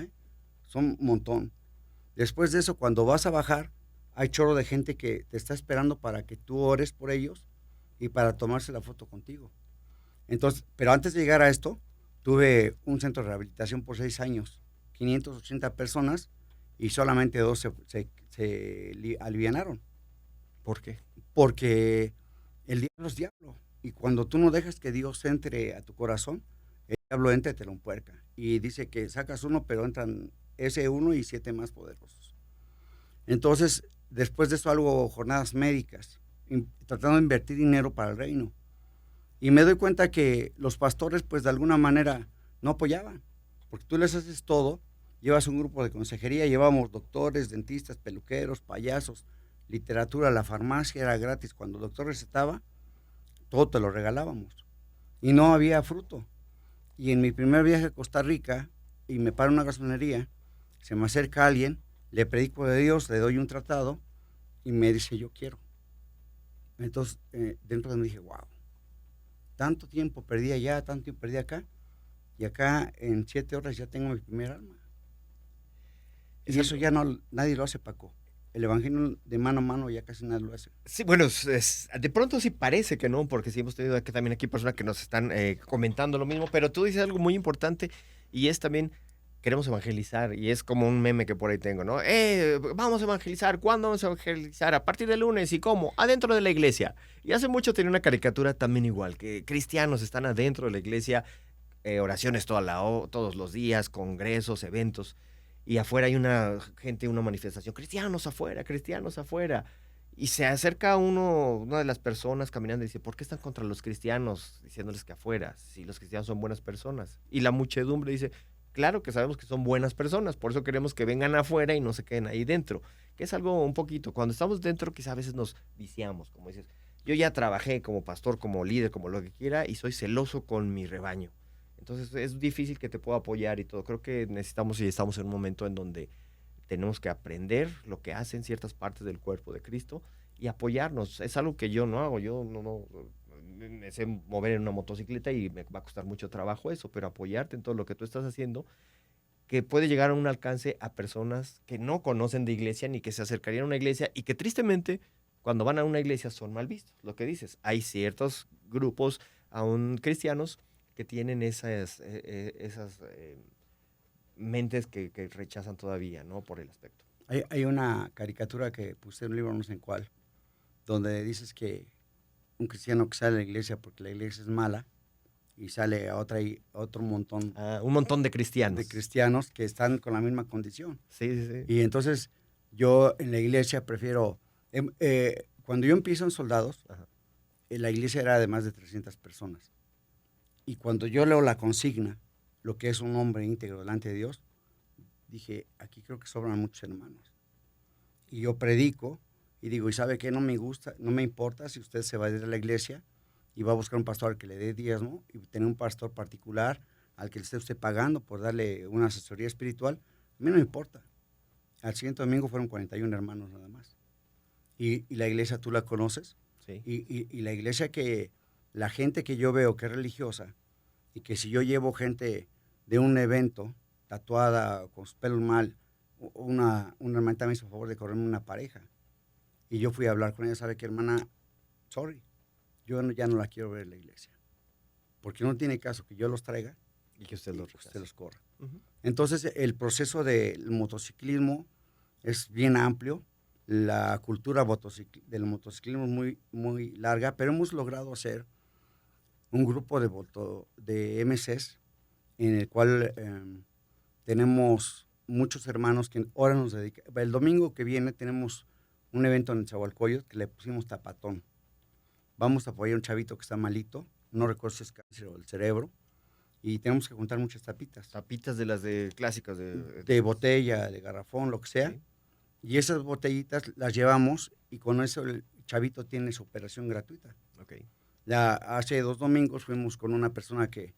son un montón. Después de eso, cuando vas a bajar, hay chorro de gente que te está esperando para que tú ores por ellos y para tomarse la foto contigo. Entonces, pero antes de llegar a esto, tuve un centro de rehabilitación por 6 años, 580 personas, y solamente 2 se alivianaron. ¿Por qué? Porque el diablo es diablo. Y cuando tú no dejas que Dios entre a tu corazón, el diablo entra y te lo empuerca. Y dice que sacas uno, pero entran ese uno y 7 más poderosos. Entonces, después de eso, hago jornadas médicas, tratando de invertir dinero para el reino. Y me doy cuenta que los pastores, pues de alguna manera, no apoyaban. Porque tú les haces todo, llevas un grupo de consejería, llevamos doctores, dentistas, peluqueros, payasos, literatura, la farmacia era gratis. Cuando el doctor recetaba, todo te lo regalábamos. y no había fruto. Y en mi primer viaje a Costa Rica, y me paro en una gasolinería, se me acerca alguien, le predico de Dios, le doy un tratado, y me dice, yo quiero. Entonces, dentro de mí dije, wow, tanto tiempo perdí allá, tanto tiempo perdí acá, y acá en 7 horas ya tengo mi primer alma. Es Y eso algo- ya no, nadie lo hace, Paco. El evangelio de mano a mano ya casi nadie lo hace. Sí, bueno, de pronto sí parece que no, porque sí hemos tenido aquí también aquí personas que nos están comentando lo mismo, pero tú dices algo muy importante y es también, queremos evangelizar y es como un meme que por ahí tengo, ¿no? Vamos a evangelizar, ¿cuándo vamos a evangelizar? A partir del lunes, ¿y cómo? Adentro de la iglesia. Y hace mucho tenía una caricatura también igual, que cristianos están adentro de la iglesia, oraciones todos los días, congresos, eventos, y afuera hay una gente, una manifestación, cristianos afuera. Y se acerca una de las personas caminando y dice, ¿por qué están contra los cristianos? Diciéndoles que afuera, si los cristianos son buenas personas. Y la muchedumbre dice, claro que sabemos que son buenas personas, por eso queremos que vengan afuera y no se queden ahí dentro. Que es algo un poquito, cuando estamos dentro quizá a veces nos viciamos, como dices, yo ya trabajé como pastor, como líder, como lo que quiera, y soy celoso con mi rebaño. Entonces es difícil que te pueda apoyar y todo. Creo que necesitamos y estamos en un momento en donde tenemos que aprender lo que hacen ciertas partes del cuerpo de Cristo y apoyarnos. Es algo que yo no hago. Yo no me sé mover en una motocicleta y me va a costar mucho trabajo eso, pero apoyarte en todo lo que tú estás haciendo, que puede llegar a un alcance a personas que no conocen de iglesia ni que se acercarían a una iglesia y que tristemente cuando van a una iglesia son mal vistos. Lo que dices, hay ciertos grupos aún cristianos que tienen esas mentes que rechazan todavía, ¿no? Por el aspecto. Hay una caricatura que puse en un libro, no sé en cuál, donde dices que un cristiano que sale de la iglesia porque la iglesia es mala y sale a otro montón Un montón de de cristianos. cristianos que están con la misma condición. Sí, sí, sí. Y entonces yo en la iglesia prefiero, cuando yo empiezo en Soldados, Ajá. la iglesia era de más de 300 personas. Y cuando yo leo la consigna, lo que es un hombre íntegro delante de Dios, dije, aquí creo que sobran muchos hermanos. Y yo predico y digo, ¿y sabe qué? No me gusta, no me importa si usted se va a ir a la iglesia y va a buscar un pastor al que le dé diezmo y tener un pastor particular al que le esté usted pagando por darle una asesoría espiritual. A mí no me importa. Al siguiente domingo fueron 41 hermanos nada más. Y la iglesia tú la conoces. Sí. Y la iglesia que, la gente que yo veo que es religiosa y que si yo llevo gente de un evento tatuada con sus pelos mal, una hermana me hizo favor de correrme una pareja. Y yo fui a hablar con ella, ¿sabe qué, hermana? Sorry, ya no la quiero ver en la iglesia. Porque no tiene caso que yo los traiga Y que usted y los que rechace. usted los corra. Ujú. Entonces, el proceso del motociclismo es bien amplio. La cultura del motociclismo es muy, muy larga, pero hemos logrado hacer un grupo de MCs en el cual tenemos muchos hermanos que ahora nos dedican. El domingo que viene tenemos un evento en Zahualcóyotl que le pusimos Tapatón. Vamos a apoyar a un chavito que está malito, no recuerdo si es cáncer o del cerebro, y tenemos que juntar muchas tapitas. Tapitas de las de clásicas De botella, de garrafón, lo que sea. Sí. Y esas botellitas las llevamos y con eso el chavito tiene su operación gratuita. Ok. Hace 2 domingos fuimos con una persona que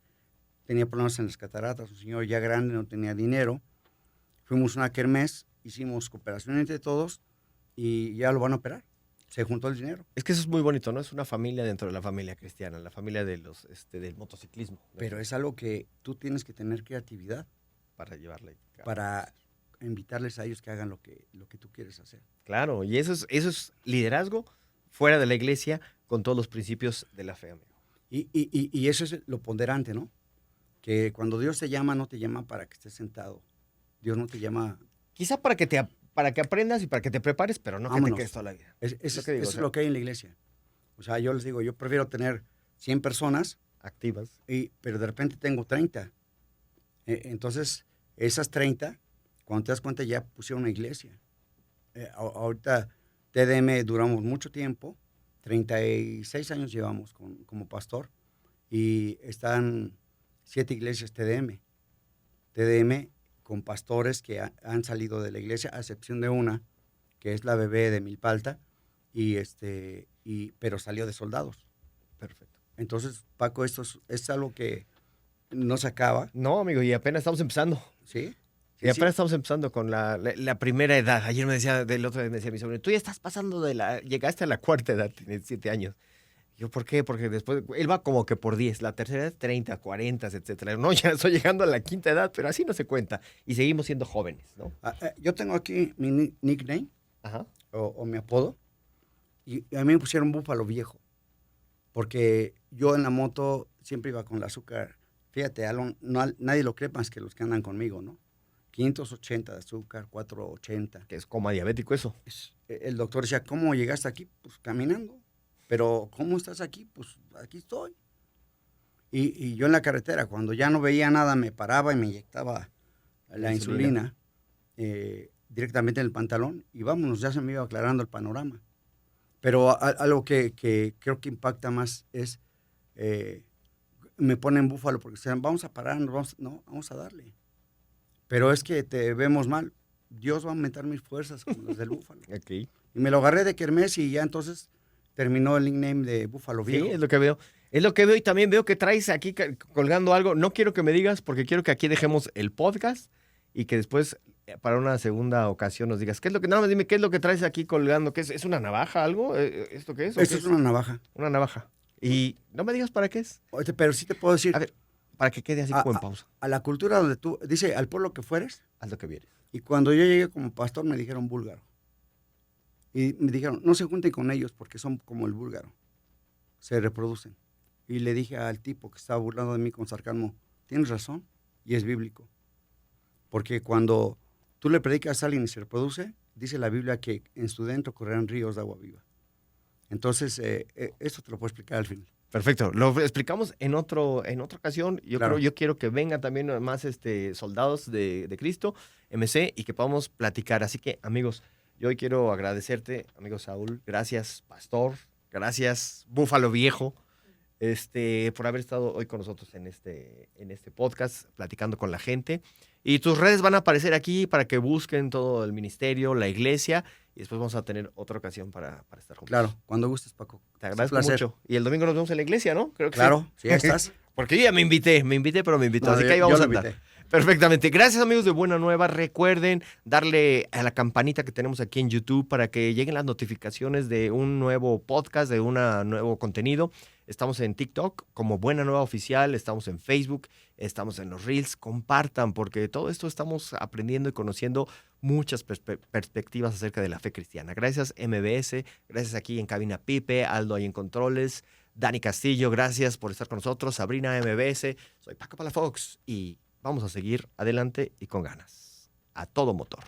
tenía problemas en las cataratas, un señor ya grande, no tenía dinero. Fuimos a una kermés, hicimos cooperación entre todos y ya lo van a operar. Se juntó el dinero. Es que eso es muy bonito, ¿no? Es una familia dentro de la familia cristiana, la familia del motociclismo. Pero es algo que tú tienes que tener creatividad Para llevarla. para invitarles a ellos que hagan lo que tú quieres hacer. Claro, y eso es liderazgo fuera de la iglesia con todos los principios de la fe, amigo. Y eso es lo ponderante, ¿no? Que cuando Dios te llama, no te llama para que estés sentado. Dios no te llama. Quizá para que aprendas y para que te prepares, pero no que te Vámonos. quedes toda la vida. Eso lo que digo, o es sea, lo que hay en la iglesia. O sea, yo les digo, yo prefiero tener 100 personas, activas. pero de repente tengo 30. Entonces, esas 30, cuando te das cuenta, ya pusieron una iglesia. Ahorita, TDM duramos mucho tiempo, 36 años llevamos como pastor, y están 7 iglesias TDM. TDM con pastores que han salido de la iglesia, a excepción de una, que es la bebé de Milpalta, pero salió de Soldados. Perfecto. Entonces, Paco, esto es algo que no se acaba, No, amigo, y apenas estamos empezando. ¿sí? Y apenas estamos empezando con la primera edad. Ayer me decía, del otro día me decía mi sobrino, tú ya estás pasando llegaste a la cuarta edad, tienes 7 años. Yo, ¿por qué? Porque después, él va como que por 10, la tercera edad 30, 40, etcétera. No, ya estoy llegando a la quinta edad, pero así no se cuenta. Y seguimos siendo jóvenes, ¿no? Yo tengo aquí mi nickname, Ajá. o mi apodo, y a mí me pusieron Búfalo Viejo, porque yo en la moto siempre iba con el azúcar. Fíjate, Alon, nadie lo cree más que los que andan conmigo, ¿no? 580 de azúcar, 480. Que es coma diabético eso. El doctor decía, ¿cómo llegaste aquí? Pues caminando. Pero, ¿cómo estás aquí? Pues aquí estoy. Y yo en la carretera, cuando ya no veía nada, me paraba y me inyectaba la insulina directamente en el pantalón y vámonos, ya se me iba aclarando el panorama. Pero algo que creo que impacta más es, me ponen Búfalo porque dicen, vamos a pararnos, vamos a darle. Pero es que te vemos mal. Dios va a aumentar mis fuerzas como las del Búfalo. Okay. Y me lo agarré de kermés y ya entonces terminó el nickname de Búfalo Viejo. Sí, es lo que veo. Es lo que veo y también veo que traes aquí colgando algo. No quiero que me digas porque quiero que aquí dejemos el podcast y que después para una segunda ocasión nos digas, nada más dime, ¿qué es lo que traes aquí colgando? ¿Qué es una navaja, algo? ¿Esto qué es? Esto es una navaja. Una navaja. Y no me digas para qué es. Pero sí te puedo decir. A ver, para que quede así como en pausa. A la cultura donde tú, dice, al pueblo que fueres. Haz lo que vienes. Y cuando yo llegué como pastor me dijeron búlgaro. Y me dijeron, no se junten con ellos porque son como el búlgaro. Se reproducen. Y le dije al tipo que estaba burlando de mí con sarcasmo, tienes razón, y es bíblico. Porque cuando tú le predicas a alguien y se reproduce, dice la Biblia que en su dentro correrán ríos de agua viva. Entonces, esto te lo puedo explicar al final. Perfecto. Lo explicamos en otra ocasión. Claro. Yo quiero que vengan también más soldados de Cristo, MC, y que podamos platicar. Así que, amigos, yo hoy quiero agradecerte, amigo Saúl. Gracias, pastor. Gracias, Búfalo Viejo, por haber estado hoy con nosotros en este podcast, platicando con la gente. Y tus redes van a aparecer aquí para que busquen todo el ministerio, la iglesia, y después vamos a tener otra ocasión para estar juntos. Claro, cuando gustes, Paco. Te agradezco mucho. Y el domingo nos vemos en la iglesia, ¿no? Creo que claro, sí. Ya estás. Porque yo ya me invité, pero me invitó. No, así que ahí vamos a andar. Perfectamente. Gracias, amigos de Buena Nueva. Recuerden darle a la campanita que tenemos aquí en YouTube para que lleguen las notificaciones de un nuevo podcast, de un nuevo contenido. Estamos en TikTok como Buena Nueva Oficial, estamos en Facebook, estamos en los Reels. Compartan, porque todo esto estamos aprendiendo y conociendo muchas perspectivas acerca de la fe cristiana. Gracias, MBS. Gracias aquí en Cabina Pipe, Aldo ahí en Controles, Dani Castillo, gracias por estar con nosotros. Sabrina, MBS. Soy Paco Palafox y vamos a seguir adelante y con ganas. A todo motor.